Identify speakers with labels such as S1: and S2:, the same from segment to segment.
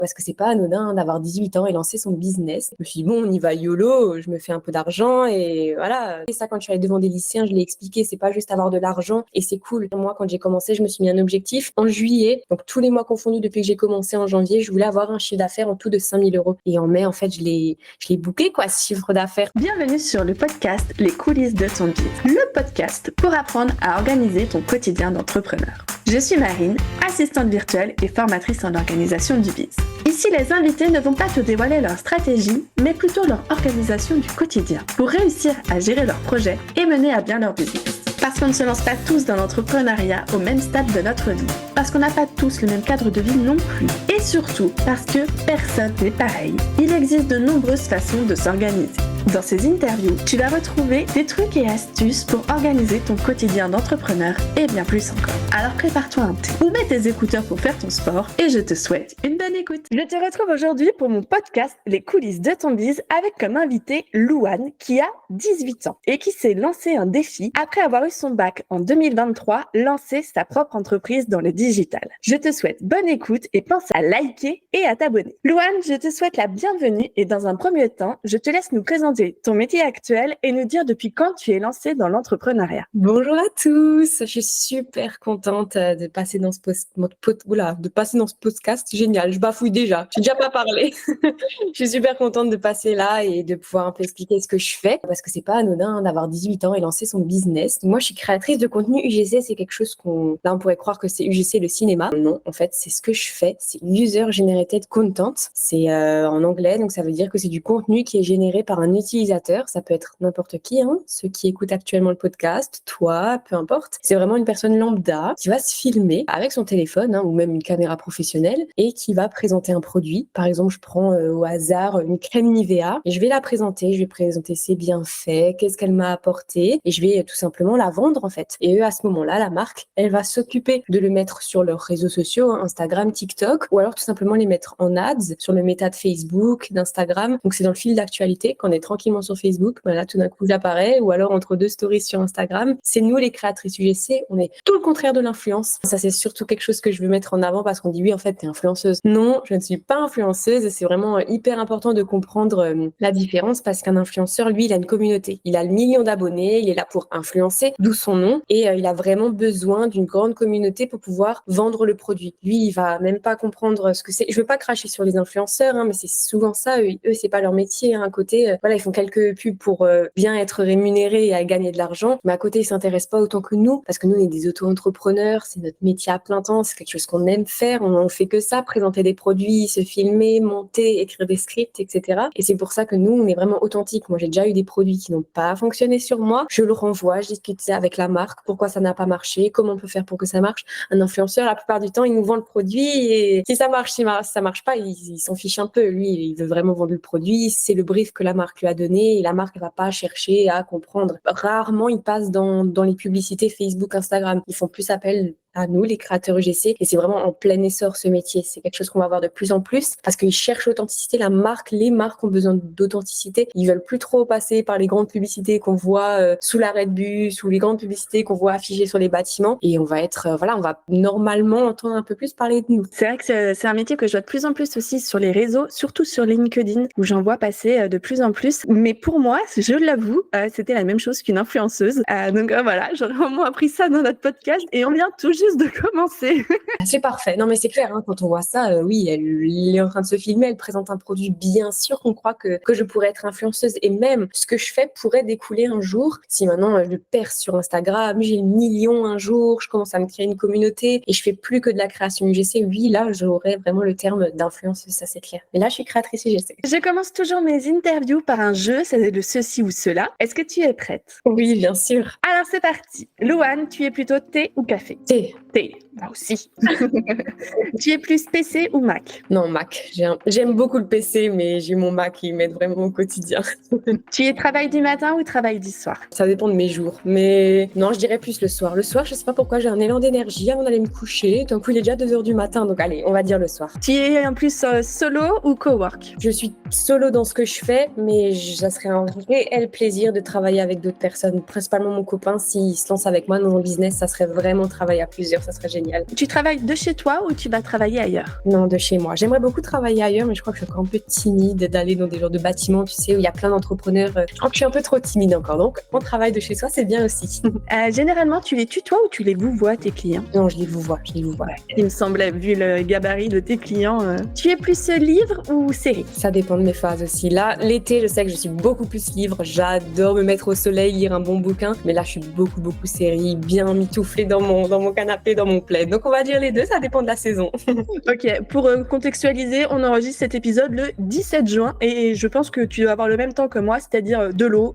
S1: parce que c'est pas anodin d'avoir 18 ans et lancer son business. Je me suis dit, bon, on y va YOLO, je me fais un peu d'argent et voilà. Et ça, quand je suis allée devant des lycéens, je l'ai expliqué, c'est pas juste avoir de l'argent et c'est cool. Moi, quand j'ai commencé, je me suis mis un objectif en juillet, donc tous les mois confondus depuis que j'ai commencé en janvier, je voulais avoir un chiffre d'affaires en tout de 5 000 euros. Et en mai, en fait, je l'ai booké, quoi, ce chiffre d'affaires.
S2: Bienvenue sur le podcast Les coulisses de ton biz, le podcast pour apprendre à organiser ton quotidien d'entrepreneur. Je suis Marine, assistante virtuelle et formatrice en organisation du biz. Ici, les invités ne vont pas te dévoiler leur stratégie, mais plutôt leur organisation du quotidien pour réussir à gérer leurs projets et mener à bien leur business. Parce qu'on ne se lance pas tous dans l'entrepreneuriat au même stade de notre vie. Parce qu'on n'a pas tous le même cadre de vie non plus. Et surtout, parce que personne n'est pareil. Il existe de nombreuses façons de s'organiser. Dans ces interviews, tu vas retrouver des trucs et astuces pour organiser ton quotidien d'entrepreneur et bien plus encore. Alors prépare-toi un thé ou mets tes écouteurs pour faire ton sport et je te souhaite une bonne écoute. Je te retrouve aujourd'hui pour mon podcast Les coulisses de ton biz avec comme invité Louane qui a 18 ans et qui s'est lancé un défi après avoir eu son bac en 2023, lancer sa propre entreprise dans le digital. Je te souhaite bonne écoute et pense à liker et à t'abonner. Louane, je te souhaite la bienvenue et dans un premier temps, je te laisse nous présenter ton métier actuel et nous dire depuis quand tu es lancée dans l'entrepreneuriat.
S1: Bonjour à tous, je suis super contente de passer dans ce podcast. Génial, je bafouille déjà, j'ai déjà pas parlé. Je suis super contente de passer là et de pouvoir un peu expliquer ce que je fais parce que c'est pas anodin d'avoir 18 ans et lancer son business. Moi, je suis créatrice de contenu UGC, c'est quelque chose là on pourrait croire que c'est UGC le cinéma. Non, en fait, c'est ce que je fais, c'est User Generated Content. C'est en anglais, donc ça veut dire que c'est du contenu qui est généré par un utilisateur, ça peut être n'importe qui, ceux qui écoutent actuellement le podcast, toi, peu importe. C'est vraiment une personne lambda qui va se filmer avec son téléphone ou même une caméra professionnelle et qui va présenter un produit. Par exemple, je prends au hasard une crème Nivea et je vais la présenter, je vais présenter ses bienfaits, qu'est-ce qu'elle m'a apporté et je vais tout simplement la vendre en fait. Et eux, à ce moment-là, la marque, elle va s'occuper de le mettre sur leurs réseaux sociaux, Instagram, TikTok, ou alors tout simplement les mettre en ads sur le méta de Facebook, d'Instagram. Donc c'est dans le fil d'actualité qu'on est tranquillement sur Facebook, voilà, tout d'un coup j'apparais, ou alors entre deux stories sur Instagram. C'est nous les créatrices UGC, on est tout le contraire de l'influence. Ça c'est surtout quelque chose que je veux mettre en avant parce qu'on dit oui en fait t'es influenceuse. Non, je ne suis pas influenceuse et c'est vraiment hyper important de comprendre la différence parce qu'un influenceur, lui, il a une communauté. Il a le million d'abonnés, il est là pour influencer, d'où son nom, et il a vraiment besoin d'une grande communauté pour pouvoir vendre le produit. Lui, il va même pas comprendre ce que c'est. Je veux pas cracher sur les influenceurs, mais c'est souvent ça. Eux c'est pas leur métier. À côté, voilà, ils font quelques pubs pour bien être rémunérés et à gagner de l'argent, mais à côté, ils s'intéressent pas autant que nous, parce que nous, on est des auto-entrepreneurs, c'est notre métier à plein temps, c'est quelque chose qu'on aime faire, on fait que ça, présenter des produits, se filmer, monter, écrire des scripts, etc. Et c'est pour ça que nous, on est vraiment authentiques. Moi, j'ai déjà eu des produits qui n'ont pas fonctionné sur moi, je le renvoie, je discute ça avec la marque, pourquoi ça n'a pas marché, comment on peut faire pour que ça marche. Un influenceur, la plupart du temps, il nous vend le produit et si ça marche, si ça marche pas, il s'en fiche un peu. Lui, il veut vraiment vendre le produit, c'est le brief que la marque lui a donné et la marque ne va pas chercher à comprendre. Rarement, ils passent dans les publicités Facebook, Instagram. Ils font plus appel à nous, les créateurs UGC, et c'est vraiment en plein essor ce métier. C'est quelque chose qu'on va voir de plus en plus parce qu'ils cherchent l'authenticité. Les marques ont besoin d'authenticité. Ils veulent plus trop passer par les grandes publicités qu'on voit sous l'arrêt de bus ou les grandes publicités qu'on voit affichées sur les bâtiments. Et on va être, on va normalement entendre un peu plus parler de nous.
S2: C'est vrai que c'est un métier que je vois de plus en plus aussi sur les réseaux, surtout sur LinkedIn, où j'en vois passer de plus en plus. Mais pour moi, je l'avoue, c'était la même chose qu'une influenceuse. Donc voilà, j'aurais vraiment appris ça dans notre podcast et on vient tout juste de commencer.
S1: C'est parfait. Non, mais c'est clair, quand on voit ça, oui, elle est en train de se filmer, elle présente un produit. Bien sûr qu'on croit que je pourrais être influenceuse et même ce que je fais pourrait découler un jour. Si maintenant je perce sur Instagram, j'ai 1 million un jour, je commence à me créer une communauté et je fais plus que de la création UGC, oui, là, j'aurais vraiment le terme d'influenceuse, ça c'est clair. Mais là, je suis créatrice UGC.
S2: Je commence toujours mes interviews par un jeu, c'est le ceci ou cela. Est-ce que tu es prête?
S1: Oui, bien sûr.
S2: Alors c'est parti. Louane, tu es plutôt thé ou café?
S1: Thé.
S2: Thé, moi aussi. Tu es plus PC ou Mac?
S1: Non, Mac. J'aime beaucoup le PC, mais j'ai mon Mac qui m'aide vraiment au quotidien.
S2: Tu es travail du matin ou travail du soir?
S1: Ça dépend de mes jours, mais non, je dirais plus le soir. Le soir, je sais pas pourquoi, j'ai un élan d'énergie avant d'aller me coucher. D'un coup, il est déjà 2h du matin, donc allez, on va dire le soir.
S2: Tu es en plus solo ou cowork?
S1: Je suis solo dans ce que je fais, mais ça serait un réel plaisir de travailler avec d'autres personnes, principalement mon copain. S'il se lance avec moi dans mon business, ça serait vraiment travail à plusieurs. plusieurs, ça serait génial.
S2: Tu travailles de chez toi ou tu vas travailler ailleurs?
S1: Non, de chez moi. J'aimerais beaucoup travailler ailleurs, mais je crois que je suis encore un peu timide d'aller dans des genres de bâtiments, tu sais, où il y a plein d'entrepreneurs. Je crois que je suis un peu trop timide encore. Donc, on travaille de chez soi, c'est bien aussi.
S2: Généralement, tu les tutoies ou tu les vouvoies tes clients?
S1: Non, je les vous vois, je les vous vois.
S2: Il me semblait, vu le gabarit de tes clients. Tu es plus livre ou série?
S1: Ça dépend de mes phases aussi. Là, l'été, je sais que je suis beaucoup plus livre. J'adore me mettre au soleil, lire un bon bouquin. Mais là, je suis beaucoup série, bien mitouflée dans mon canapé, dans mon plaid. Donc, on va dire les deux, ça dépend de la saison.
S2: Ok, pour contextualiser, on enregistre cet épisode le 17 juin et je pense que tu dois avoir le même temps que moi, c'est-à-dire de l'eau.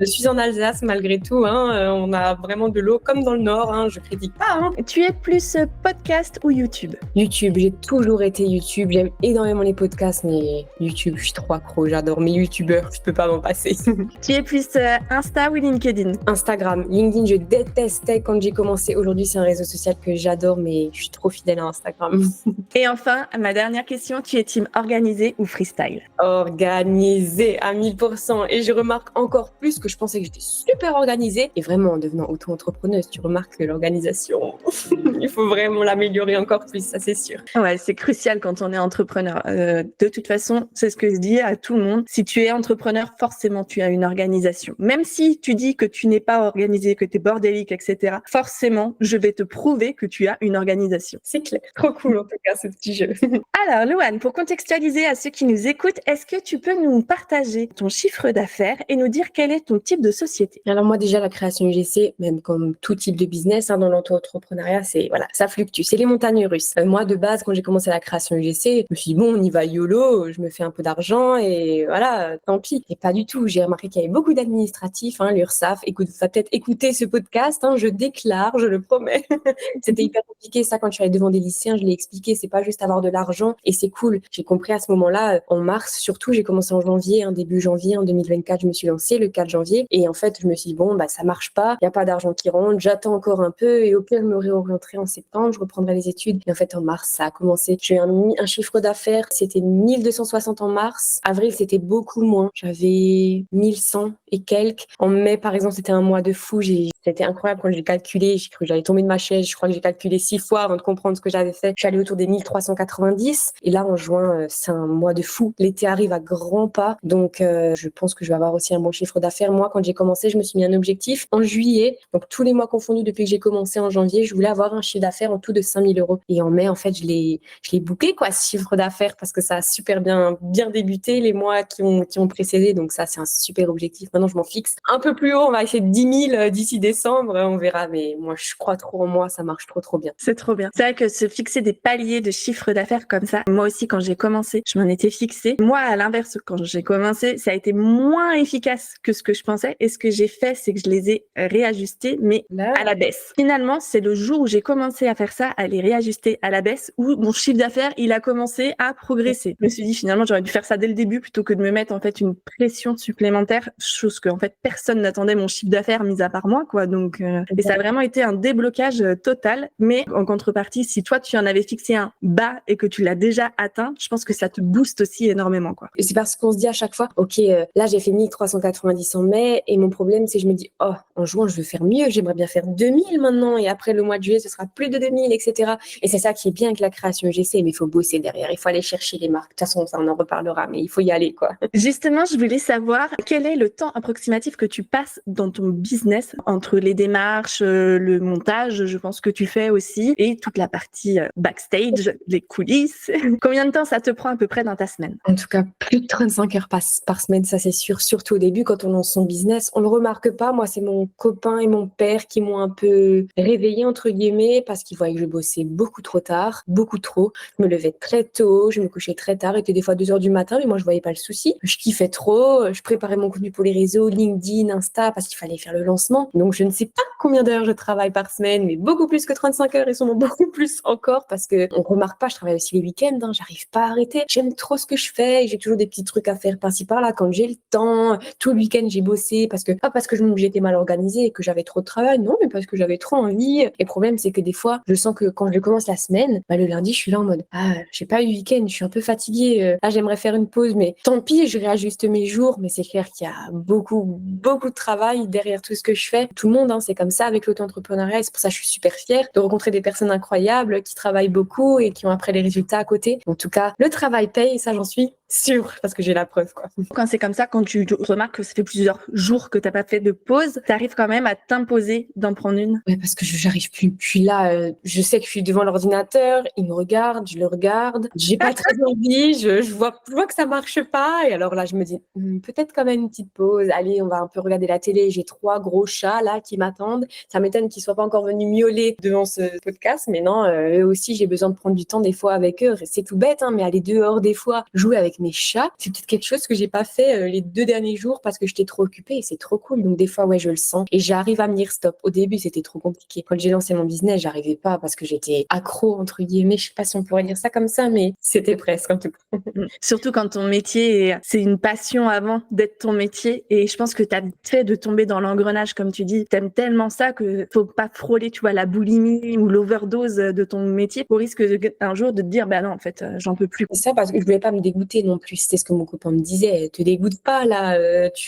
S1: Je suis en Alsace malgré tout. On a vraiment de l'eau comme dans le Nord. Je critique pas.
S2: Tu es plus podcast ou YouTube?
S1: YouTube, j'ai toujours été YouTube. J'aime énormément les podcasts, mais YouTube, je suis trop accro. J'adore mes YouTubeurs, je peux pas m'en passer.
S2: Tu es plus Insta ou LinkedIn?
S1: Instagram, LinkedIn, je détestais quand j'ai commencé. Aujourd'hui, c'est un réseau social que j'adore, mais je suis trop fidèle à Instagram.
S2: Et enfin, ma dernière question, tu es team organisé ou freestyle?
S1: Organisée à 1000%. Et je remarque encore plus que je pensais que j'étais super organisée. Et vraiment, en devenant auto-entrepreneuse, tu remarques que l'organisation, il faut vraiment l'améliorer encore plus, ça c'est sûr.
S2: Ouais, c'est crucial quand on est entrepreneur. De toute façon, c'est ce que je dis à tout le monde. Si tu es entrepreneur, forcément, tu as une organisation. Même si tu dis que tu n'es pas organisé, que tu es bordélique, etc., forcément, je vais te prouver que tu as une organisation.
S1: C'est clair. Trop cool, en tout cas, ce petit jeu.
S2: Alors, Louane, pour contextualiser à ceux qui nous écoutent, est-ce que tu peux nous partager ton chiffre d'affaires et nous dire quel est ton type de société?
S1: Alors moi, déjà, la création UGC, même comme tout type de business, dans l'auto-entrepreneuriat, ça fluctue. C'est les montagnes russes. Moi, de base, quand j'ai commencé la création UGC, je me suis dit, bon, on y va YOLO, je me fais un peu d'argent et voilà, tant pis. Et pas du tout. J'ai remarqué qu'il y avait beaucoup d'administratifs, l'URSSAF. Écoute, va peut-être écouter ce podcast, je déclare, je le promets. C'était hyper compliqué, ça, quand je suis allée devant des lycéens, je l'ai expliqué, c'est pas juste avoir de l'argent et c'est cool. J'ai compris à ce moment-là, en mars, surtout, j'ai commencé en janvier, début janvier, en 2024, je me suis lancée le 4 janvier et en fait, je me suis dit, bon, ça marche pas, il n'y a pas d'argent qui rentre, j'attends encore un peu et au pire, je me réorienterai en septembre, je reprendrai les études. Et en fait, en mars, ça a commencé. J'ai eu un chiffre d'affaires, c'était 1260 en mars. Avril, c'était beaucoup moins. J'avais 1100 et quelques. En mai, par exemple, c'était un mois de fou. C'était incroyable quand j'ai calculé. J'ai cru que j'allais tomber de ma chaise. Je crois que j'ai calculé 6 fois avant de comprendre ce que j'avais fait. Je suis allée autour des 1390. Et là, en juin, c'est un mois de fou. L'été arrive à grands pas. Donc, je pense que je vais avoir aussi un bon chiffre d'affaires. Moi, quand j'ai commencé, je me suis mis un objectif en juillet. Donc, tous les mois confondus depuis que j'ai commencé en janvier, je voulais avoir un chiffre d'affaires en tout de 5 000 €. Et en mai, en fait, je l'ai booké, quoi, ce chiffre d'affaires, parce que ça a super bien débuté les mois qui ont précédé. Donc, ça, c'est un super objectif. Maintenant, je m'en fixe un peu plus haut. On va essayer de 10 000 d'ici décembre. On verra. Mais moi, je crois trop en moi. Ça marche trop bien.
S2: C'est trop bien. C'est vrai que se fixer des paliers de chiffre d'affaires comme ça, moi aussi, quand j'ai commencé, je m'en étais fixée. Moi, à l'inverse, quand j'ai commencé, ça a été moins efficace que ce que je pensais. Et ce que j'ai fait, c'est que je les ai réajustés, mais à la baisse. Finalement, c'est le jour où j'ai commencé à faire ça, à les réajuster à la baisse, où mon chiffre d'affaires, il a commencé à progresser. Je me suis dit, finalement, j'aurais dû faire ça dès le début plutôt que de me mettre, en fait, une pression supplémentaire, chose que, en fait, personne n'attendait mon chiffre d'affaires, mis à part moi, quoi. Donc, et ça a vraiment été un déblocage total. Mais en contrepartie, si toi, tu en avais fixé un bas et que tu l'as déjà atteint, je pense que ça te booste aussi énormément, quoi.
S1: Et c'est parce qu'on se dit à chaque fois, OK, là, j'ai fait 1390 en mai et mon problème, c'est que je me dis, oh, en juin, je veux faire mieux, j'aimerais bien faire 2000 maintenant et après le mois de juillet, ce sera plus de 2000, etc. Et c'est ça qui est bien avec la création UGC, mais il faut bosser derrière, il faut aller chercher les marques. De toute façon, ça, on en reparlera, mais il faut y aller, quoi.
S2: Justement, je voulais savoir quel est le temps approximatif que tu passes dans ton business entre les démarches, le montage, je pense que tu fais aussi, et toute la partie backstage, les coulisses. Combien de temps ça te prend à peu près dans ta semaine?
S1: En tout cas, plus de 35 heures par semaine, ça c'est sûr. Surtout au début, quand on lance son business, on le remarque pas. Moi, c'est mon copain et mon père qui m'ont un peu réveillée, entre guillemets, parce qu'ils voyaient que je bossais beaucoup trop tard, beaucoup trop. Je me levais très tôt, je me couchais très tard, il était des fois 2 heures du matin, mais moi, je voyais pas le souci. Je kiffais trop, je préparais mon contenu pour les réseaux, LinkedIn, Insta, parce qu'il fallait faire le lancement. Donc, je ne sais pas combien d'heures je travaille par semaine, mais beaucoup plus que 35 heures et sûrement beaucoup plus encore, parce que on remarque pas, je travaille aussi les week-ends, j'arrive pas à arrêter. J'aime trop ce que je fais, j'ai toujours des petits trucs à faire par-ci par-là quand j'ai le temps. Tout le week-end, j'ai bossé pas parce que j'étais mal organisée et que j'avais trop de travail, non, mais parce que j'avais trop envie. Et le problème, c'est que des fois, je sens que quand je commence la semaine, le lundi, je suis là en mode, j'ai pas eu le week-end, je suis un peu fatiguée. Là, j'aimerais faire une pause, mais tant pis, je réajuste mes jours. Mais c'est clair qu'il y a beaucoup de travail derrière tout ce que je fais. Tout le monde, hein, c'est comme ça avec l'auto-entrepreneuriat et c'est pour ça que je suis super fière de rencontrer des personnes incroyables qui travaillent beaucoup et qui ont après les résultats à côté. En tout cas, le travail paye, ça j'en suis sûre parce que j'ai la preuve, quoi.
S2: Quand c'est comme ça, quand tu remarques que ça fait plusieurs jours que t'as pas fait de pause, t'arrives quand même à t'imposer d'en prendre une?
S1: Ouais, parce que j'arrive plus. Puis là, je sais que je suis devant l'ordinateur, il me regarde, je le regarde. J'ai pas très envie, je vois que ça marche pas. Et alors là, je me dis, peut-être quand même une petite pause. Allez, on va un peu regarder la télé. J'ai 3 gros chats là qui m'attendent. Ça m'étonne qu'ils soient pas encore venus miauler devant ce podcast. Mais non, eux aussi, j'ai besoin de prendre du temps des fois avec eux. C'est tout bête, hein, mais aller dehors des fois, jouer avec mes chats, c'est peut-être quelque chose que j'ai pas fait les 2 derniers jours parce que j'étais trop occupée et c'est trop cool. Donc des fois, ouais, je le sens et j'arrive à me dire stop. Au début, c'était trop compliqué. Quand j'ai lancé mon business, j'arrivais pas parce que j'étais accro, entre guillemets. Je sais pas si on pourrait dire ça comme ça, mais c'était presque en tout cas.
S2: Surtout quand ton métier, c'est une passion avant d'être ton métier. Et je pense que t'as fait de tomber dans l'engrenage, comme tu dis. T'aimes tellement ça que faut pas frôler, tu vois, la boulimie ou l'overdose de ton métier au risque un jour de te dire, bah non, en fait, j'en peux plus.
S1: C'est ça parce que je voulais pas me dégoûter non plus. C'était ce que mon copain me disait. Te dégoûte pas là.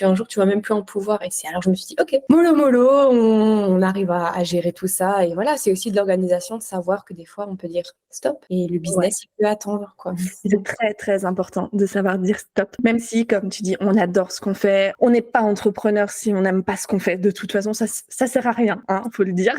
S1: Un jour, tu vas même plus en pouvoir. Et c'est alors je me suis dit, ok, mollo, on arrive à gérer tout ça. Et voilà, c'est aussi de l'organisation de savoir que des fois, on peut dire stop. Et le business, il peut attendre, quoi.
S2: C'est très, très important de savoir dire stop. Même si, comme tu dis, on adore ce qu'on fait. On n'est pas entrepreneur si on n'aime pas ce qu'on fait. De toute façon, ça sert à rien, hein, faut le dire.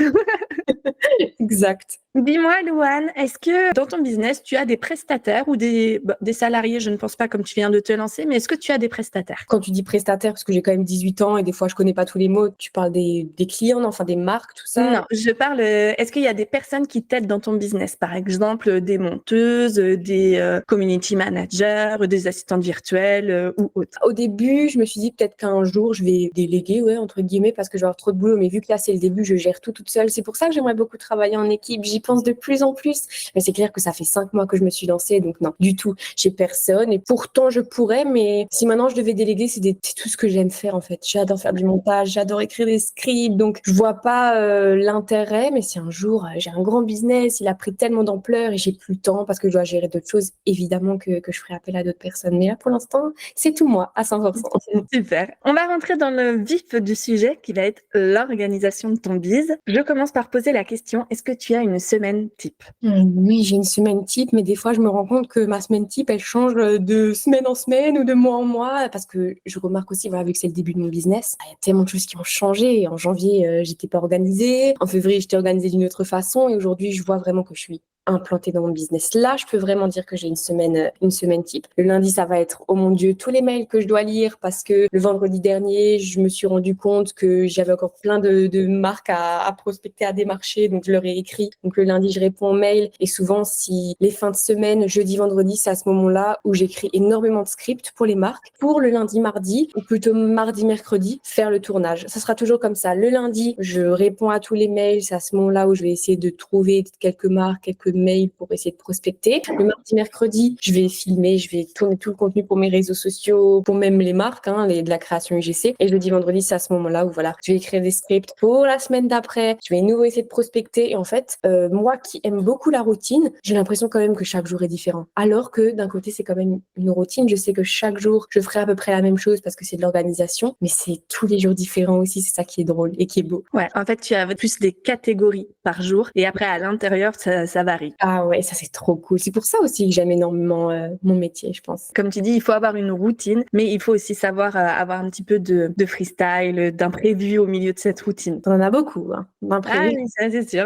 S1: Exact.
S2: Dis-moi, Louane, est-ce que dans ton business, tu as des prestataires ou des salariés? Je ne pense pas comme tu viens de te lancer, mais est-ce que tu as des prestataires?
S1: Quand tu dis prestataire, parce que j'ai quand même 18 ans et des fois, je connais pas tous les mots, tu parles des clients, non, enfin des marques, tout ça?
S2: Non, je parle, est-ce qu'il y a des personnes qui t'aident dans ton business? Par exemple, des monteuses, des community managers, des assistantes virtuelles ou autres?
S1: Au début, je me suis dit peut-être qu'un jour, je vais déléguer, ouais, entre guillemets, parce que je vais avoir trop de boulot. Mais vu que là, c'est le début, je gère tout toute seule. C'est pour ça que j'aimerais beaucoup travailler en équipe. J'y pense de plus en plus. Mais c'est clair que ça fait 5 mois que je me suis lancée. Donc non, du tout. J'ai personne. Et pourtant, je pourrais. Mais si maintenant je devais déléguer, c'est tout ce que j'aime faire, en fait. J'adore faire du montage. J'adore écrire des scripts. Donc, je vois pas l'intérêt. Mais si un jour, j'ai un grand business, il a pris tellement d'ampleur et j'ai plus le temps parce que je dois gérer d'autres choses, évidemment que je ferai appel à d'autres personnes. Mais là, pour l'instant, c'est tout moi, à 100%.
S2: Super. On va rentrer dans le vif du sujet qui va être l'organisation de ton biz. Je commence par poser la question, est-ce que tu as une semaine type?
S1: Oui, j'ai une semaine type, mais des fois, je me rends compte que ma semaine type, elle change de semaine en semaine ou de mois en mois, parce que je remarque aussi, voilà, vu que c'est le début de mon business, il y a tellement de choses qui ont changé. En janvier, j'étais pas organisée. En février, j'étais organisée d'une autre façon. Et aujourd'hui, je vois vraiment que je suis implantée dans mon business. Là, je peux vraiment dire que j'ai une semaine type. Le lundi, ça va être, oh mon Dieu, tous les mails que je dois lire parce que le vendredi dernier, je me suis rendu compte que j'avais encore plein de marques à prospecter, à démarcher. Donc, je leur ai écrit. Donc, le lundi, je réponds aux mails. Et souvent, si les fins de semaine, jeudi, vendredi, c'est à ce moment-là où j'écris énormément de scripts pour les marques. Pour le lundi, mardi, ou plutôt mardi, mercredi, faire le tournage. Ça sera toujours comme ça. Le lundi, je réponds à tous les mails. C'est à ce moment-là où je vais essayer de trouver quelques marques, quelques mails pour essayer de prospecter. Le mardi, mercredi, je vais filmer, je vais tourner tout le contenu pour mes réseaux sociaux, pour même les marques, de la création UGC. Et jeudi, vendredi, c'est à ce moment-là où voilà, je vais écrire des scripts pour la semaine d'après. Je vais à nouveau essayer de prospecter. Et en fait, moi qui aime beaucoup la routine, j'ai l'impression quand même que chaque jour est différent. Alors que d'un côté, c'est quand même une routine. Je sais que chaque jour, je ferai à peu près la même chose parce que c'est de l'organisation, mais c'est tous les jours différents aussi. C'est ça qui est drôle et qui est beau.
S2: Ouais, en fait, tu as plus des catégories par jour et après, à l'intérieur, ça varie.
S1: Ah ouais, ça c'est trop cool. C'est pour ça aussi que j'aime énormément mon métier, je pense.
S2: Comme tu dis, il faut avoir une routine, mais il faut aussi savoir avoir un petit peu de freestyle, d'imprévu au milieu de cette routine.
S1: T'en as beaucoup, hein, d'imprévu.
S2: Ah oui, ça c'est sûr.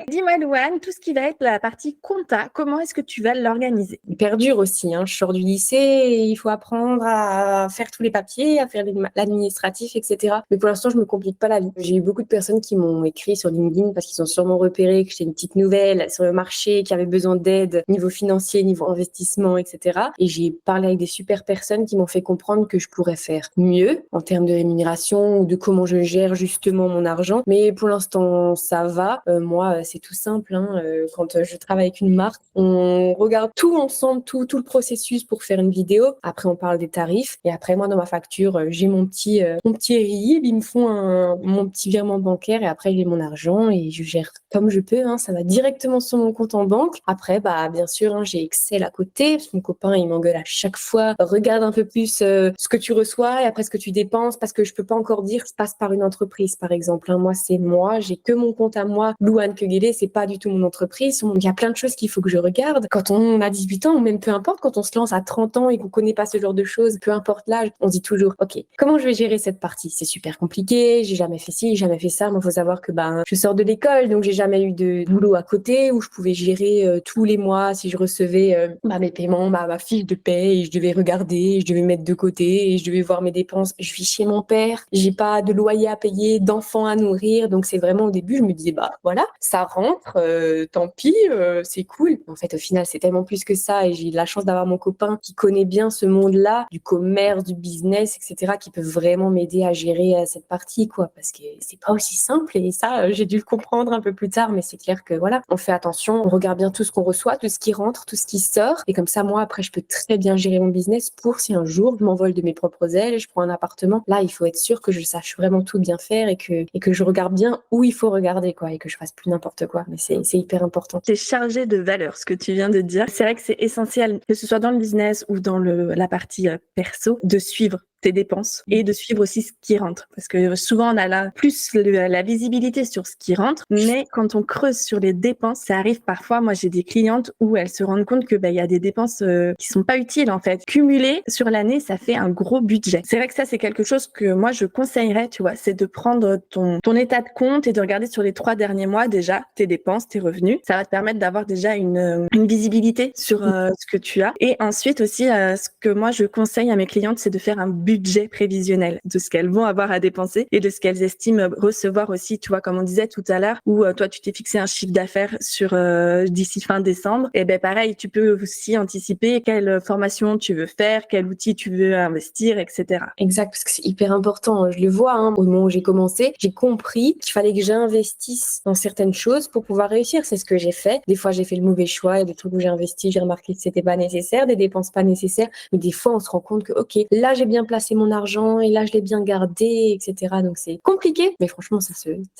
S2: Dis-moi, Louane, tout ce qui va être la partie compta, comment est-ce que tu vas l'organiser?
S1: Hyper dur aussi, hein. Je sors du lycée et il faut apprendre à faire tous les papiers, à faire l'administratif, etc. Mais pour l'instant, je me complique pas la vie. J'ai eu beaucoup de personnes qui m'ont écrit sur LinkedIn parce qu'ils ont sûrement repéré que j'étais une petite nouvelle sur le marché, qui avait besoin d'aide niveau financier, niveau investissement, etc. Et j'ai parlé avec des super personnes qui m'ont fait comprendre que je pourrais faire mieux en termes de rémunération ou de comment je gère justement mon argent. Mais pour l'instant, ça va. Moi, c'est tout simple, hein. Quand je travaille avec une marque, on regarde tout ensemble, tout le processus pour faire une vidéo. Après, on parle des tarifs. Et après, moi, dans ma facture, j'ai mon petit RIB. Ils me font mon petit virement bancaire et après, j'ai mon argent et je gère comme je peux, hein. Ça va directement directement sur mon compte en banque. Après, bien sûr, hein, j'ai Excel à côté, parce que mon copain, il m'engueule à chaque fois. Regarde un peu plus ce que tu reçois et après ce que tu dépenses, parce que je peux pas encore dire que ça passe par une entreprise, par exemple. Hein. Moi, c'est moi, j'ai que mon compte à moi. Louane Kegele, c'est pas du tout mon entreprise. Il y a plein de choses qu'il faut que je regarde. Quand on a 18 ans, ou même peu importe, quand on se lance à 30 ans et qu'on connaît pas ce genre de choses, peu importe l'âge, on dit toujours, OK, comment je vais gérer cette partie? C'est super compliqué, j'ai jamais fait ci, jamais fait ça. Moi, faut savoir que je sors de l'école, donc j'ai jamais eu de boulot à côté où je pouvais gérer tous les mois si je recevais mes paiements, ma fiche de paie, et je devais regarder, je devais mettre de côté et je devais voir mes dépenses. Je vis chez mon père, j'ai pas de loyer à payer, d'enfants à nourrir, donc c'est vraiment au début, je me disais voilà, ça rentre, tant pis, c'est cool. En fait, au final, c'est tellement plus que ça et j'ai la chance d'avoir mon copain qui connaît bien ce monde-là, du commerce, du business, etc., qui peut vraiment m'aider à gérer cette partie, quoi, parce que c'est pas aussi simple et ça, j'ai dû le comprendre un peu plus tard, mais c'est clair que voilà, on fait attention, on regarde bien tout ce qu'on reçoit, tout ce qui rentre, tout ce qui sort, et comme ça, moi, après, je peux très bien gérer mon business pour si un jour je m'envole de mes propres ailes, je prends un appartement. Là, il faut être sûr que je sache vraiment tout bien faire et que je regarde bien où il faut regarder, quoi, et que je fasse plus n'importe quoi. Mais c'est hyper important.
S2: C'est chargé de valeur, ce que tu viens de dire. C'est vrai que c'est essentiel, que ce soit dans le business ou dans la partie perso, de suivre tes dépenses et de suivre aussi ce qui rentre. Parce que souvent, on a la visibilité sur ce qui rentre, mais quand on creuse sur les dépenses, ça arrive parfois. Moi, j'ai des clientes où elles se rendent compte que y a des dépenses qui sont pas utiles, en fait. Cumulées sur l'année, ça fait un gros budget. C'est vrai que ça, c'est quelque chose que moi, je conseillerais, tu vois, c'est de prendre ton état de compte et de regarder sur les 3 derniers mois, déjà, tes dépenses, tes revenus. Ça va te permettre d'avoir déjà une visibilité sur ce que tu as. Et ensuite aussi, ce que moi, je conseille à mes clientes, c'est de faire un budget prévisionnel de ce qu'elles vont avoir à dépenser et de ce qu'elles estiment recevoir aussi, tu vois, comme on disait tout à l'heure, où toi, tu t'es fixé un chiffre d'affaires sur d'ici fin décembre. Et pareil, tu peux aussi anticiper quelle formation tu veux faire, quel outil tu veux investir, etc.
S1: Exact, parce que c'est hyper important. Je le vois, hein, au moment où j'ai commencé, j'ai compris qu'il fallait que j'investisse dans certaines choses pour pouvoir réussir. C'est ce que j'ai fait. Des fois, j'ai fait le mauvais choix. Il y a des trucs où j'ai investi, j'ai remarqué que c'était pas nécessaire, des dépenses pas nécessaires. Mais des fois, on se rend compte que, OK, là, j'ai bien placé mon argent et là, je l'ai bien gardé, etc. Donc, c'est compliqué, mais franchement, ça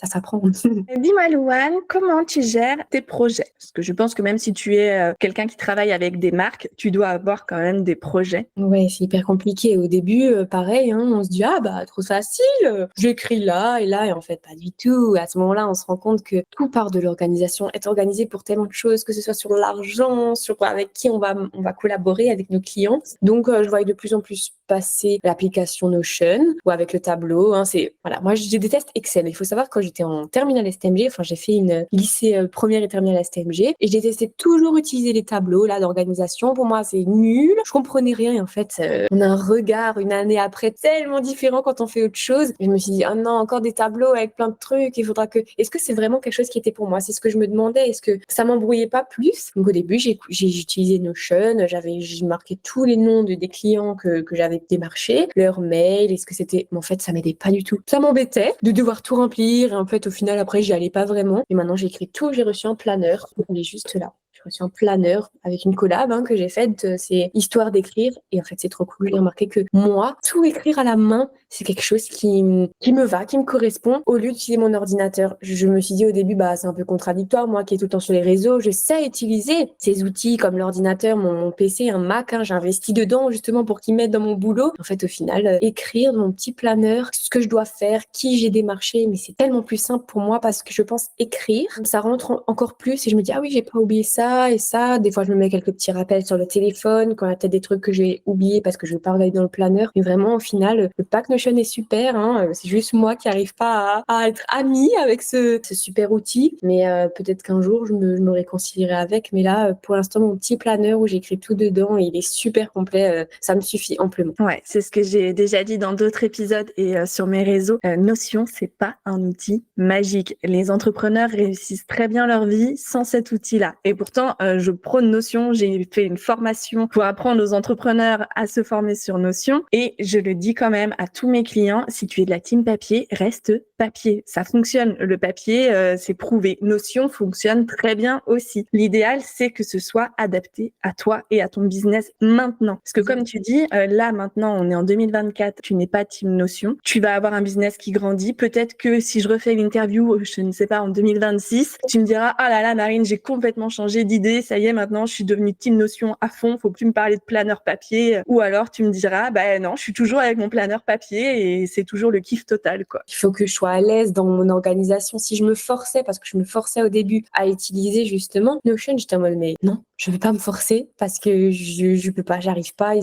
S1: s'apprend.
S2: Dis-moi, Louane, comment tu gères tes projets? Parce que je pense que même si tu es quelqu'un qui travaille avec des marques, tu dois avoir quand même des projets.
S1: Ouais, c'est hyper compliqué. Au début, pareil, hein, on se dit, trop facile, j'écris là, et en fait, pas du tout. À ce moment-là, on se rend compte que tout part de l'organisation, être organisé pour tellement de choses, que ce soit sur l'argent, sur avec qui on va collaborer avec nos clients. Donc, je voyais de plus en plus passer l'application Notion ou avec le tableau. Hein, voilà. Moi, je déteste Excel. Il faut savoir que quand j'étais en terminale STMG, j'ai fait une lycée première et terminale STMG, et je détestais toujours utiliser les tableaux là d'organisation. Pour moi, c'est nul. Je comprenais rien. Et en fait, on a un regard une année après tellement différent quand on fait autre chose. Je me suis dit, ah non, encore des tableaux avec plein de trucs. Il faudra que. Est-ce que c'est vraiment quelque chose qui était pour moi? C'est ce que je me demandais. Est-ce que ça m'embrouillait pas plus? Donc au début, j'ai utilisé Notion. J'ai marqué tous les noms des clients que j'avais démarchés, leur mail. Est-ce que c'était? Mais en fait, ça m'aidait pas du tout. Ça m'embêtait de devoir tout remplir. Et en fait, au final, après, j'y allais pas vraiment. Et maintenant, j'écris tout. J'ai reçu un planeur. Il est juste là. J'ai reçu un planeur avec une collab que j'ai faite. C'est histoire d'écrire. Et en fait, c'est trop cool. J'ai remarqué que moi, tout écrire à la main, c'est quelque chose qui me va, qui me correspond. Au lieu d'utiliser mon ordinateur, je me suis dit au début, c'est un peu contradictoire. Moi qui est tout le temps sur les réseaux, je sais utiliser ces outils comme l'ordinateur, mon PC, un Mac. J'investis dedans justement pour qu'ils m'aident dans mon boulot. En fait, au final, écrire dans mon petit planeur ce que je dois faire, qui j'ai démarché, mais c'est tellement plus simple pour moi parce que je pense écrire, ça rentre encore plus et je me dis, ah oui, j'ai pas oublié ça et ça. Des fois, je me mets quelques petits rappels sur le téléphone quand il y a peut-être des trucs que j'ai oubliés parce que je vais pas regarder dans le planeur. Mais vraiment, au final, le pack Notion est super. C'est juste moi qui arrive pas à être amie avec ce super outil. Mais peut-être qu'un jour, je me réconcilierai avec. Mais là, pour l'instant, mon petit planeur où j'écris tout dedans, il est super complet. Ça me suffit amplement.
S2: Ouais, c'est ce que j'ai déjà dit dans d'autres épisodes et sur mes réseaux. Notion, c'est pas un outil magique. Les entrepreneurs réussissent très bien leur vie sans cet outil-là. Et pourtant, pourtant, je prône Notion. J'ai fait une formation pour apprendre aux entrepreneurs à se former sur Notion. Et je le dis quand même à tous mes clients, si tu es de la team papier, reste papier. Ça fonctionne. Le papier, c'est prouvé. Notion fonctionne très bien aussi. L'idéal, c'est que ce soit adapté à toi et à ton business maintenant. Parce que comme tu dis, là, maintenant, on est en 2024, tu n'es pas team Notion. Tu vas avoir un business qui grandit. Peut-être que si je refais l'interview, je ne sais pas, en 2026, tu me diras, ah là là, Marine, j'ai complètement changé d'idée. Ça y est, maintenant, je suis devenue team Notion à fond. Faut plus me parler de planeur papier. Ou alors, tu me diras, bah non, je suis toujours avec mon planeur papier et c'est toujours le kiff total, quoi.
S1: Il faut que je sois à l'aise dans mon organisation. Si je me forçais, parce que je me forçais au début à utiliser justement Notion, j'étais en mode, mais non, je vais pas me forcer parce que je peux pas, j'arrive pas et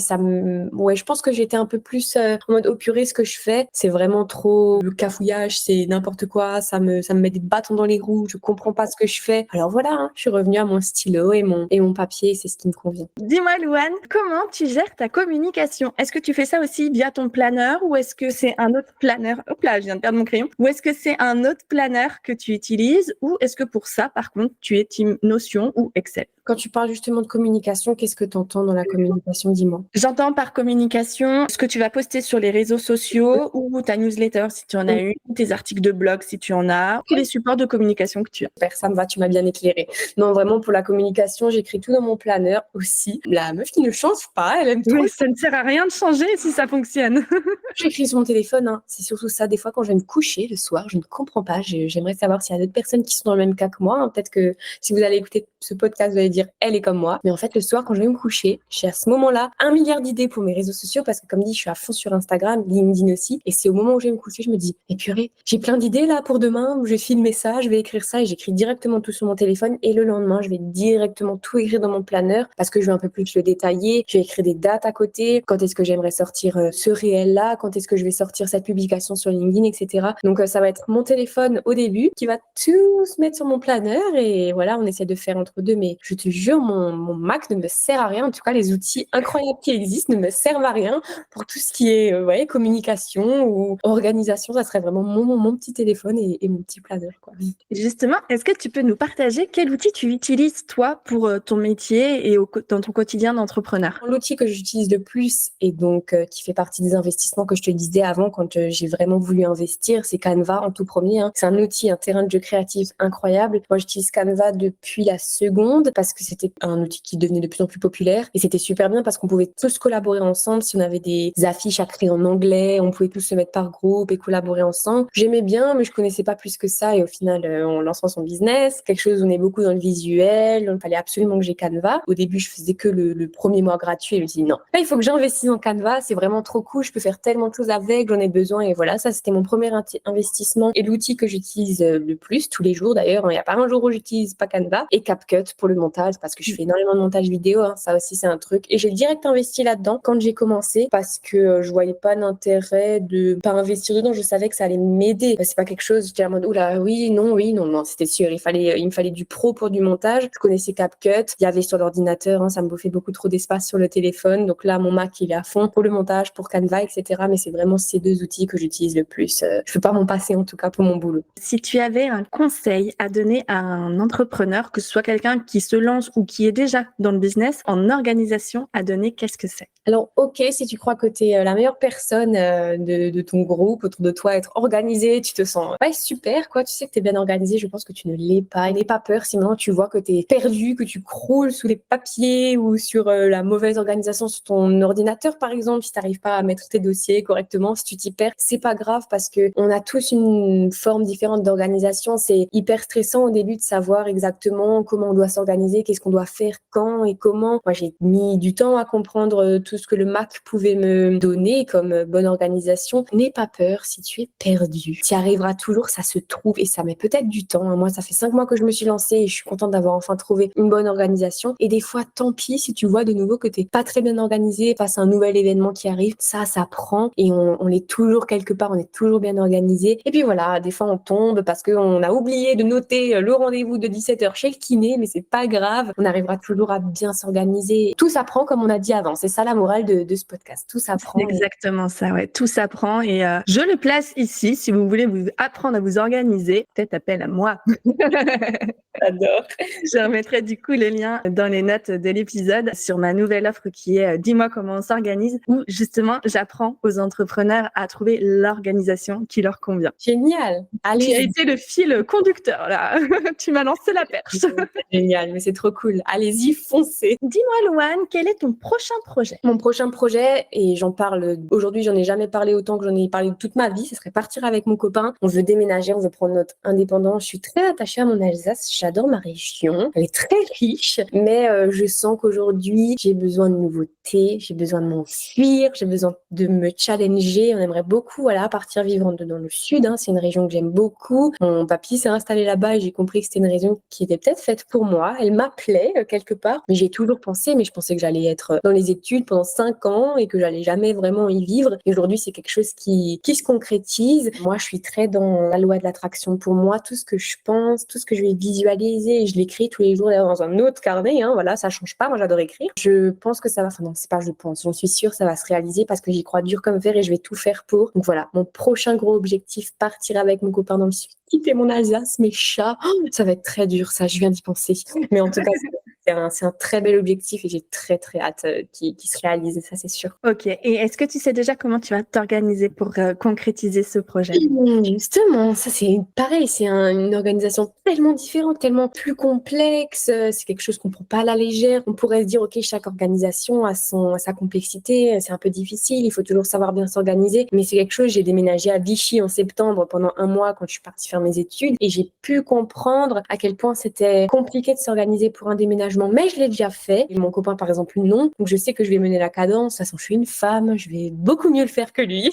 S1: ouais, je pense que j'étais un peu plus en mode, oh purée, ce que je fais, c'est vraiment trop le cafouillage, c'est n'importe quoi, ça me met des bâtons dans les roues, je comprends pas ce que je fais. Alors voilà, hein, je suis revenue à mon stylo et mon papier, c'est ce qui me convient.
S2: Dis-moi, Louane, comment tu gères ta communication? Est-ce que tu fais ça aussi via ton planeur ou est-ce que c'est un autre planeur? Hop là, je viens de perdre mon crayon. Ou est-ce que c'est un autre planeur que tu utilises ou est-ce que pour ça, par contre, tu es team Notion ou Excel?
S1: Quand tu parles justement de communication, qu'est-ce que tu entends dans la communication, dis-moi?
S2: J'entends par communication ce que tu vas poster sur les réseaux sociaux ou ta newsletter si tu en as une, tes articles de blog si tu en as, tous les supports de communication que tu as.
S1: Super, ça me va, tu m'as bien éclairé. Non, vraiment, pour la communication, j'écris tout dans mon planeur aussi. La meuf qui ne change pas, elle aime trop.
S2: Oui, ça ne sert à rien de changer si ça fonctionne.
S1: J'écris sur mon téléphone, hein. C'est surtout ça. Des fois, quand je vais me coucher le soir, je ne comprends pas. J'aimerais savoir s'il y a d'autres personnes qui sont dans le même cas que moi, hein. Peut-être que si vous allez écouter ce podcast, vous allez dire, elle est comme moi. Mais en fait, le soir, quand je vais me coucher, j'ai à ce moment-là 1 milliard d'idées pour mes réseaux sociaux parce que, comme dit, je suis à fond sur Instagram, LinkedIn aussi. Et c'est au moment où je vais me coucher, je me dis, mais purée, j'ai plein d'idées là pour demain où je filme ça, je vais écrire ça et j'écris directement tout sur mon téléphone. Et le lendemain, je vais directement tout écrire dans mon planeur parce que je vais un peu plus le détailler. Je vais écrire des dates à côté. Quand est-ce que j'aimerais sortir ce réel-là? Quand est-ce que je vais sortir cette publication sur LinkedIn, etc. Donc, ça va être mon téléphone au début qui va tout se mettre sur mon planeur et voilà, on essaie de faire entre deux. Mais je te jure, mon Mac ne me sert à rien. En tout cas, les outils incroyables qui existent ne me servent à rien pour tout ce qui est communication ou organisation. Ça serait vraiment mon petit téléphone et mon petit planeur, quoi.
S2: Justement, est-ce que tu peux nous partager quel outil tu utilises toi pour ton métier et dans ton quotidien d'entrepreneur?
S1: L'outil que j'utilise le plus et donc qui fait partie des investissements que je te disais avant quand j'ai vraiment voulu investir, c'est Canva en tout premier, hein. C'est un outil, un terrain de jeu créatif incroyable. Moi, j'utilise Canva depuis la seconde parce que c'était un outil qui devenait de plus en plus populaire et c'était super bien parce qu'on pouvait tous collaborer ensemble. Si on avait des affiches à créer en anglais, on pouvait tous se mettre par groupe et collaborer ensemble. J'aimais bien, mais je connaissais pas plus que ça et au final, en lançant son business, quelque chose où on est beaucoup dans le visuel, il fallait absolument que j'ai Canva. Au début, je faisais que le premier mois gratuit et je me dis non. Là, il faut que j'investisse en Canva, c'est vraiment trop cool, je peux faire tellement de choses avec, j'en ai besoin et voilà, ça c'était mon premier investissement et l'outil que j'utilise le plus tous les jours d'ailleurs, il n'y a pas un jour où j'utilise pas Canva et CapCut pour le montage parce que je fais énormément de montage vidéo, hein, ça aussi c'est un truc et j'ai direct investi là-dedans quand j'ai commencé parce que je voyais pas d'intérêt de pas investir dedans, je savais que ça allait m'aider, c'est pas quelque chose, j'étais en mode oula oui, non, c'était sûr, il me fallait du pro pour du montage, je connaissais CapCut, il y avait sur l'ordinateur, hein, ça me bouffait beaucoup trop d'espace sur le téléphone, donc là mon Mac il est à fond pour le montage, pour Canva, etc. Mais c'est vraiment ces deux outils que j'utilise le plus. Je peux pas m'en passer en tout cas pour mon boulot.
S2: Si tu avais un conseil à donner à un entrepreneur, que ce soit quelqu'un qui se lance ou qui est déjà dans le business, en organisation à donner, qu'est-ce que c'est?
S1: Alors, ok, si tu crois que tu es la meilleure personne de ton groupe, autour de toi, être organisé, tu te sens pas super, quoi. Tu sais que tu es bien organisé, je pense que tu ne l'es pas. N'aie pas peur si maintenant tu vois que tu es perdu, que tu croules sous les papiers ou sur la mauvaise organisation sur ton ordinateur, par exemple, si tu n'arrives pas à mettre tes dossiers correctement, si tu t'y perds, c'est pas grave parce que on a tous une forme différente d'organisation. C'est hyper stressant au début de savoir exactement comment on doit s'organiser, qu'est-ce qu'on doit faire, quand et comment. Moi, j'ai mis du temps à comprendre tout ce que le Mac pouvait me donner comme bonne organisation. N'aie pas peur si tu es perdu. Tu y arriveras toujours, ça se trouve et ça met peut-être du temps. Moi, ça fait 5 mois que je me suis lancée et je suis contente d'avoir enfin trouvé une bonne organisation. Et des fois, tant pis si tu vois de nouveau que t'es pas très bien organisé face à un nouvel événement qui arrive. Ça prend et on est toujours quelque part, on est toujours bien organisé. Et puis voilà, des fois on tombe parce qu'on a oublié de noter le rendez-vous de 17h chez le kiné, mais c'est pas grave. grave. On arrivera toujours à bien s'organiser. Tout s'apprend, comme on a dit avant. C'est ça la morale de ce podcast. Tout s'apprend.
S2: C'est exactement ça, ouais. Tout s'apprend et je le place ici. Si vous voulez vous apprendre à vous organiser, faites appel à moi.
S1: J'adore.
S2: Je remettrai du coup le lien dans les notes de l'épisode sur ma nouvelle offre qui est Dis-moi comment on s'organise, où justement j'apprends aux entrepreneurs à trouver l'organisation qui leur convient.
S1: Génial. Allez.
S2: Tu as été le fil conducteur là. Tu m'as lancé la perche.
S1: Génial, mais c'est trop cool. Allez-y, foncez.
S2: Dis-moi Louane, quel est ton prochain projet?
S1: Mon prochain projet, et j'en parle aujourd'hui, j'en ai jamais parlé autant que j'en ai parlé toute ma vie, ce serait partir avec mon copain. On veut déménager, on veut prendre notre indépendance. Je suis très attachée à mon Alsace, j'adore ma région. Elle est très riche, mais je sens qu'aujourd'hui, j'ai besoin de nouveautés, j'ai besoin de m'enfuir, j'ai besoin de me challenger. On aimerait beaucoup partir vivre dans le sud. C'est une région que j'aime beaucoup. Mon papy s'est installé là-bas et j'ai compris que c'était une région qui était peut-être faite pour moi. Elle m'appelait quelque part, mais j'ai toujours pensé, mais je pensais que j'allais être dans les études pendant 5 ans et que j'allais jamais vraiment y vivre. Et aujourd'hui, c'est quelque chose qui se concrétise. Moi, je suis très dans la loi de l'attraction. Pour moi, tout ce que je pense, tout ce que je vais visualiser, je l'écris tous les jours dans un autre carnet. Voilà, ça change pas. Moi, j'adore écrire. Je pense que ça va. Enfin non, c'est pas je pense. J'en suis sûre, ça va se réaliser parce que j'y crois dur comme fer et je vais tout faire pour. Donc voilà, mon prochain gros objectif, partir avec mon copain dans le sud, quitter mon Alsace, mes chats. Ça va être très dur, ça. Je viens d'y penser. Mais en tout cas, c'est un très bel objectif et j'ai très très hâte qu'il se réalise, ça c'est sûr.
S2: Ok, et est-ce que tu sais déjà comment tu vas t'organiser pour concrétiser ce projet?
S1: Justement, ça c'est pareil, c'est une organisation tellement différente, tellement plus complexe, c'est quelque chose qu'on prend pas à la légère. On pourrait se dire, ok, chaque organisation a sa complexité, c'est un peu difficile, il faut toujours savoir bien s'organiser, mais c'est quelque chose, j'ai déménagé à Vichy en septembre pendant 1 mois quand je suis partie faire mes études et j'ai pu comprendre à quel point c'était compliqué de s'organiser pour un déménagement, mais je l'ai déjà fait. Et mon copain, par exemple, non. Donc, je sais que je vais mener la cadence. De toute façon, je suis une femme. Je vais beaucoup mieux le faire que lui.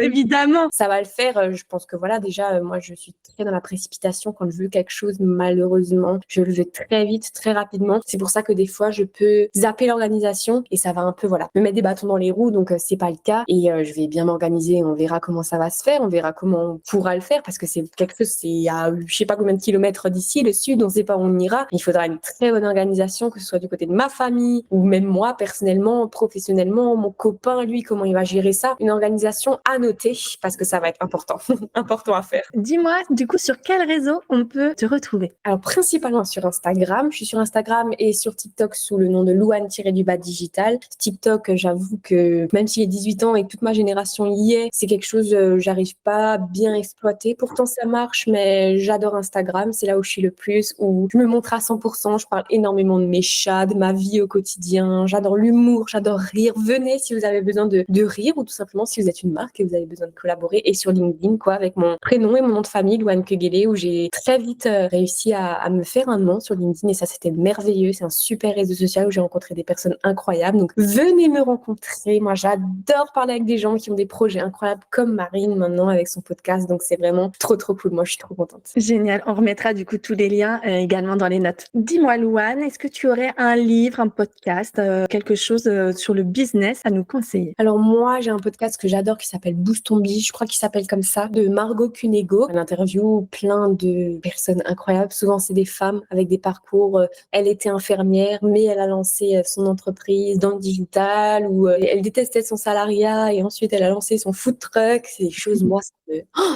S2: Évidemment.
S1: Ça va le faire. Je pense que déjà, moi, je suis très dans la précipitation. Quand je veux quelque chose, malheureusement, je le veux très vite, très rapidement. C'est pour ça que des fois, je peux zapper l'organisation et ça va un peu, me mettre des bâtons dans les roues. Donc, c'est pas le cas. Et je vais bien m'organiser. On verra comment ça va se faire. On verra comment on pourra le faire parce que c'est quelque chose, c'est à je sais pas combien de kilomètres d'ici, le sud. On sait pas où on ira. Il faudra une très bonne organisation, que ce soit du côté de ma famille ou même moi personnellement, professionnellement, mon copain, lui, comment il va gérer ça. Une organisation à noter parce que ça va être important, important à faire.
S2: Dis-moi, du coup, sur quel réseau on peut te retrouver?
S1: Alors, principalement sur Instagram. Je suis sur Instagram et sur TikTok sous le nom de Louane-digital. TikTok, j'avoue que même si j'ai 18 ans et que toute ma génération y est, c'est quelque chose j'arrive pas à bien exploiter. Pourtant, ça marche, mais j'adore Instagram. C'est là où je suis le plus, où je me montre à 100%. Je parle énormément de mes chats, de ma vie au quotidien. J'adore l'humour, j'adore rire. Venez si vous avez besoin de rire ou tout simplement si vous êtes une marque et vous avez besoin de collaborer. Et sur LinkedIn, avec mon prénom et mon nom de famille, Louane Kegele, où j'ai très vite réussi à me faire un nom sur LinkedIn et ça, c'était merveilleux. C'est un super réseau social où j'ai rencontré des personnes incroyables. Donc, venez me rencontrer. Moi, j'adore parler avec des gens qui ont des projets incroyables comme Marine maintenant avec son podcast. Donc, c'est vraiment trop, trop cool. Moi, je suis trop contente.
S2: Génial. On remettra du coup tous les liens également dans les notes. Dis-moi, Louane, est-ce que tu aurais un livre, un podcast, quelque chose sur le business à nous conseiller?
S1: Alors moi, j'ai un podcast que j'adore qui s'appelle Boost ton Biz, je crois qu'il s'appelle comme ça, de Margot Cunego. Elle interview plein de personnes incroyables. Souvent, c'est des femmes avec des parcours. Elle était infirmière, mais elle a lancé son entreprise dans le digital ou elle détestait son salariat et ensuite elle a lancé son food truck. C'est des choses, moi,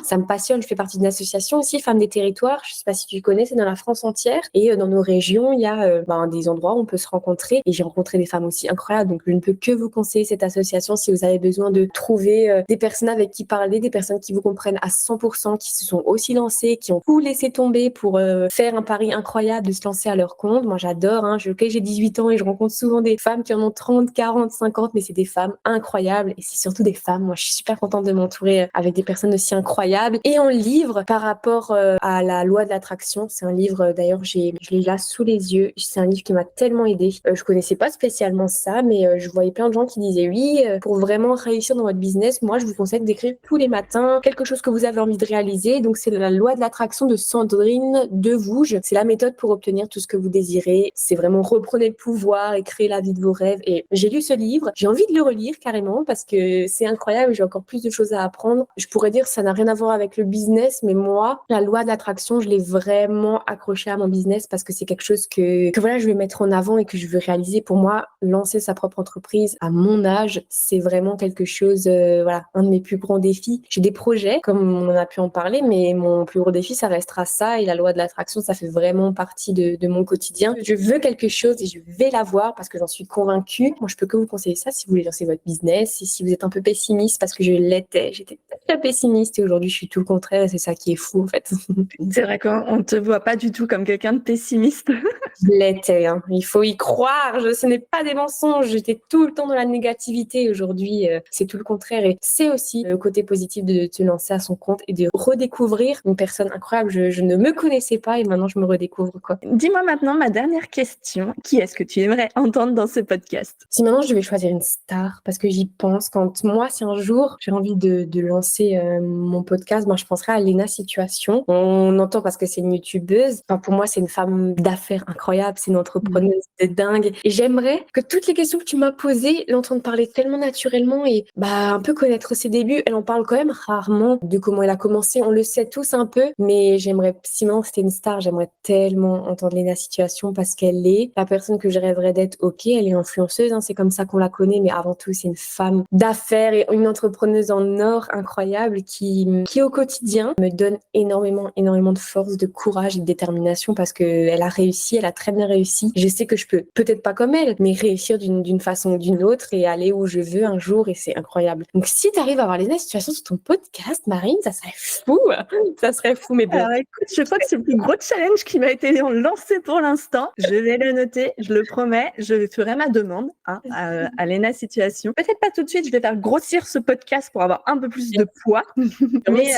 S1: ça me passionne. Je fais partie d'une association aussi, Femmes des Territoires. Je sais pas si tu connais, c'est dans la France entière. Et dans nos régions, il y a des endroits où on peut se rencontrer. Et j'ai rencontré des femmes aussi incroyables. Donc, je ne peux que vous conseiller cette association si vous avez besoin de trouver des personnes avec qui parler, des personnes qui vous comprennent à 100%, qui se sont aussi lancées, qui ont tout laissé tomber pour faire un pari incroyable de se lancer à leur compte. Moi, j'adore. J'ai 18 ans et je rencontre souvent des femmes qui en ont 30, 40, 50, mais c'est des femmes incroyables. Et c'est surtout des femmes. Moi, je suis super contente de m'entourer avec des personnes aussi incroyables. Et en livre, par rapport à la loi de l'attraction, c'est un livre, d'ailleurs, je l'ai là sous les yeux. C'est un livre qui m'a tellement aidée. Je connaissais pas spécialement ça, mais je voyais plein de gens qui disaient oui, pour vraiment réussir dans votre business, moi, je vous conseille d'écrire tous les matins quelque chose que vous avez envie de réaliser. Donc, c'est la loi de l'attraction de Sandrine Devouge. C'est la méthode pour obtenir tout ce que vous désirez. C'est vraiment reprenez le pouvoir et créer la vie de vos rêves. Et j'ai lu ce livre. J'ai envie de le relire carrément parce que c'est incroyable. J'ai encore plus de choses à apprendre. Je pourrais dire que ça n'a rien à voir avec le business, mais moi, la loi de l'attraction, je l'ai vraiment accrochée à mon business parce que c'est quelque chose que voilà, je veux mettre en avant et que je veux réaliser. Pour moi, lancer sa propre entreprise à mon âge, c'est vraiment quelque chose, voilà, un de mes plus grands défis. J'ai des projets, comme on a pu en parler, mais mon plus gros défi, ça restera ça. Et la loi de l'attraction, ça fait vraiment partie de mon quotidien. Je veux quelque chose et je vais l'avoir parce que j'en suis convaincue. Moi, je peux que vous conseiller ça si vous voulez lancer votre business et si vous êtes un peu pessimiste, parce que je l'étais. J'étais très pessimiste et aujourd'hui, je suis tout le contraire et c'est ça qui est fou, en fait.
S2: C'est vrai qu'on te voit pas du tout comme quelqu'un de pessimiste.
S1: Je l'étais, hein. Il faut y croire. Ce n'est pas des mensonges. J'étais tout le temps dans la négativité. Aujourd'hui, c'est tout le contraire. Et c'est aussi le côté positif de te lancer à son compte et de redécouvrir une personne incroyable. Je ne me connaissais pas et maintenant je me redécouvre, quoi.
S2: Dis-moi maintenant ma dernière question. Qui est-ce que tu aimerais entendre dans ce podcast?
S1: Si maintenant je devais choisir une star, parce que j'y pense, quand moi, si un jour j'ai envie de lancer mon podcast, moi je penserais à Léna Situation. On entend parce que c'est une youtubeuse. Enfin, pour moi, c'est une femme d'affaires incroyable, c'est une entrepreneuse de dingue. Et j'aimerais que toutes les questions que tu m'as posées, l'entendre parler tellement naturellement et un peu connaître ses débuts. Elle en parle quand même rarement de comment elle a commencé. On le sait tous un peu, mais j'aimerais, si maintenant c'était une star, j'aimerais tellement entendre Léna Situation parce qu'elle est la personne que je rêverais d'être. Ok, elle est influenceuse, hein, c'est comme ça qu'on la connaît, mais avant tout, c'est une femme d'affaires et une entrepreneuse en or incroyable qui au quotidien me donne énormément de force, de courage et de détermination parce que elle a réussi, elle a très bien réussi. Je sais que je peux peut-être pas comme elle, mais réussir d'une façon ou d'une autre et aller où je veux un jour et c'est incroyable. Donc si tu arrives à avoir les situations sur ton podcast, Marine, ça serait fou. Ça serait fou, mais bon.
S2: Alors écoute, je crois que c'est le plus gros challenge qui m'a été lancé pour l'instant. Je vais le noter, je le promets. Je ferai ma demande à Léna Situation. Peut-être pas tout de suite, je vais faire grossir ce podcast pour avoir un peu plus de poids.
S1: Mais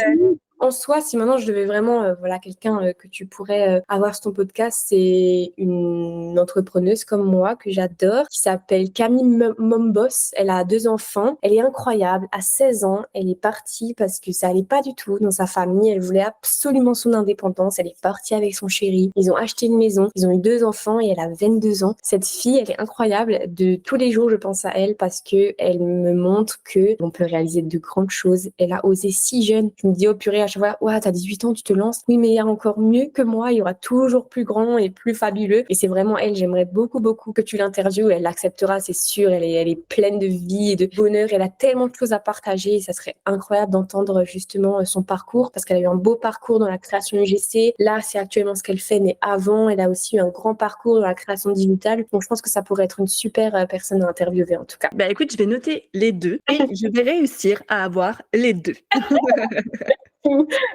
S1: en soi, si maintenant je devais vraiment, quelqu'un que tu pourrais avoir sur ton podcast, c'est une entrepreneuse comme moi que j'adore, qui s'appelle Camille Mombos. Elle a 2 enfants. Elle est incroyable. À 16 ans, elle est partie parce que ça allait pas du tout dans sa famille. Elle voulait absolument son indépendance. Elle est partie avec son chéri. Ils ont acheté une maison. Ils ont eu 2 enfants et elle a 22 ans. Cette fille, elle est incroyable. De tous les jours, je pense à elle parce que elle me montre que on peut réaliser de grandes choses. Elle a osé si jeune. Je me dis, oh purée, à chaque fois, ouais, t'as 18 ans, tu te lances. Oui, mais il y a encore mieux que moi. Il y aura toujours plus grand et plus fabuleux. Et c'est vraiment elle. J'aimerais beaucoup que tu l'interviewes. Elle l'acceptera, c'est sûr. Elle est pleine de vie et de bonheur. Elle a tellement de choses à partager. Et ça serait incroyable d'entendre justement son parcours parce qu'elle a eu un beau parcours dans la création UGC. Là, c'est actuellement ce qu'elle fait, mais avant, elle a aussi eu un grand parcours dans la création digitale. Donc, je pense que ça pourrait être une super personne à interviewer en tout cas.
S2: Écoute, je vais noter les deux et je vais réussir à avoir les deux.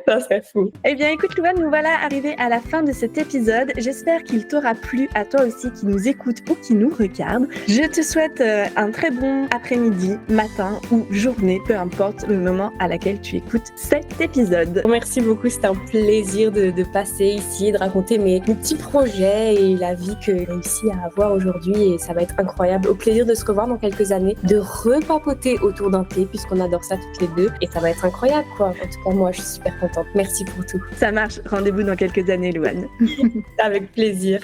S1: Ça serait fou.
S2: Eh bien, écoute, Louane, nous voilà arrivés à la fin de cet épisode. J'espère qu'il t'aura plu à toi aussi qui nous écoute ou qui nous regarde. Je te souhaite un très bon après-midi, matin ou journée, peu importe le moment à laquelle tu écoutes cet épisode.
S1: Merci beaucoup, c'était un plaisir de passer ici, de raconter mes petits projets et la vie que j'ai réussi à avoir aujourd'hui et ça va être incroyable. Au plaisir de se revoir dans quelques années, de repapoter autour d'un thé puisqu'on adore ça toutes les deux et ça va être incroyable quoi. En tout cas, moi je suis super contente. Merci pour tout.
S2: Ça marche, rendez-vous dans quelques années, Louane.
S1: Avec plaisir.